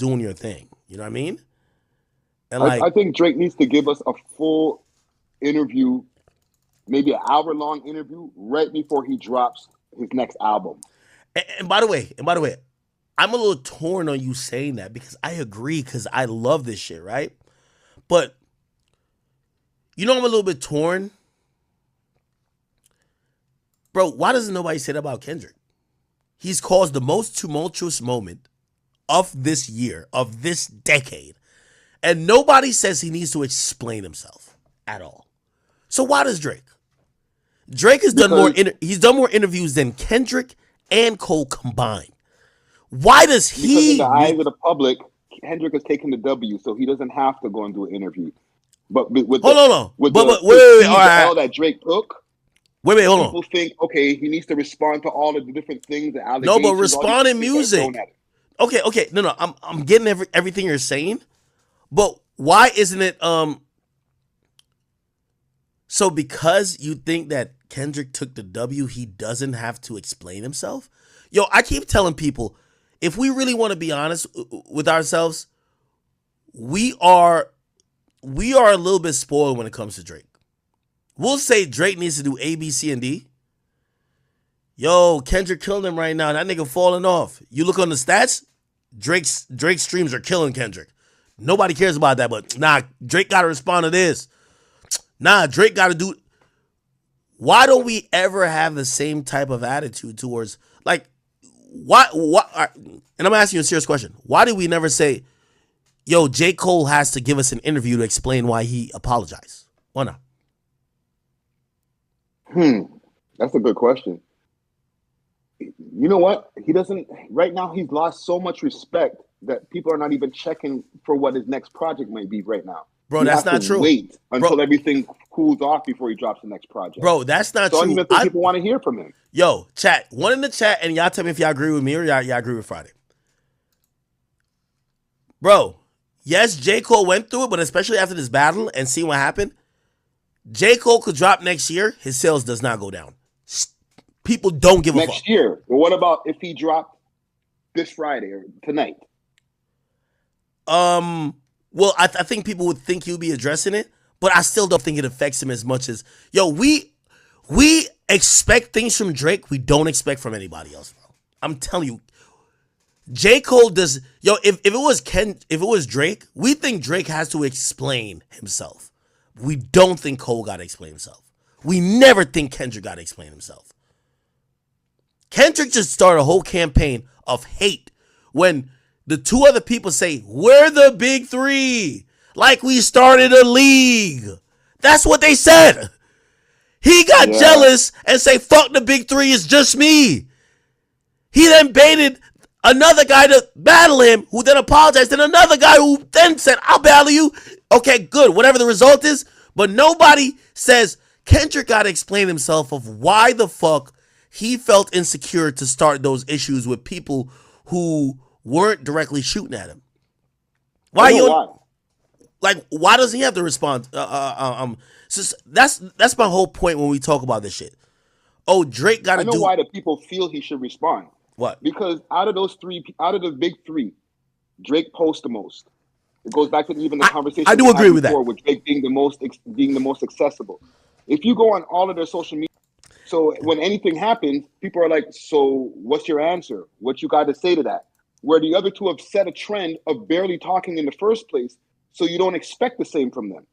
doing your thing. You know what I mean? And like, I think Drake needs to give us a full interview, maybe an hour-long interview, right before he drops his next album. and by the way, I'm a little torn on you saying that because I agree because I love this shit, right? But you know I'm a little bit torn. Bro, why doesn't nobody say that about Kendrick? He's caused the most tumultuous moment of this year, of this decade. And nobody says he needs to explain himself at all. So why does Drake? Drake has done more. He's done more interviews than Kendrick and Cole combined. Why does he? Because in the eyes of the public, Kendrick has taken the W, so he doesn't have to go and do an interview. But with hold on, with but, the wait, all right. L that Drake took, hold on. People think, okay, he needs to respond to all of the different things. The no, but respond in music. Okay, no, I'm getting everything you're saying, but why isn't it so because you think that Kendrick took the W, he doesn't have to explain himself? Yo, I keep telling people, if we really want to be honest with ourselves, we are a little bit spoiled when it comes to Drake. We'll say Drake needs to do A, B, C, and D. Yo, Kendrick killing him right now. That nigga falling off. You look on the stats, Drake's streams are killing Kendrick. Nobody cares about that, but nah, Drake got to respond to this. Nah, Drake got to do. Why don't we ever have the same type of attitude towards, like, what? And I'm asking you a serious question. Why do we never say, yo, J. Cole has to give us an interview to explain why he apologized? Why not? That's a good question. You know what? He doesn't, right now, he's lost so much respect that people are not even checking for what his next project might be right now. Bro, that's not true. Wait until everything cools off before he drops the next project. Bro, that's not true. So I don't even think people want to hear from him. Yo, chat. One in the chat, and y'all tell me if y'all agree with me or y'all agree with Friday. Bro, yes, J. Cole went through it, but especially after this battle and seeing what happened, J. Cole could drop next year. His sales does not go down. People don't give a fuck. Next year. But what about if he dropped this Friday or tonight? Well, I think people would think he'll be addressing it, but I still don't think it affects him as much as, yo, we expect things from Drake we don't expect from anybody else, bro. I'm telling you. J. Cole does, yo, if it was Drake, we think Drake has to explain himself. We don't think Cole got to explain himself. We never think Kendrick got to explain himself. Kendrick just started a whole campaign of hate when the two other people say, we're the big three, like we started a league. That's what they said. He got jealous and say, fuck the big three, it's just me. He then baited another guy to battle him, who then apologized, and another guy who then said, I'll battle you. Okay, good, whatever the result is. But nobody says Kendrick got to explain himself of why the fuck he felt insecure to start those issues with people who weren't directly shooting at him. Why doesn't he have to respond? So that's my whole point when we talk about this shit. Oh, Drake got to do. I know why the people feel he should respond. What? Because out of the big three, Drake posts the most. It goes back to even the conversation I do agree with that. With Drake being the most accessible. If you go on all of their social media, so when anything happens, people are like, so what's your answer? What you got to say to that? Where the other two have set a trend of barely talking in the first place, so you don't expect the same from them.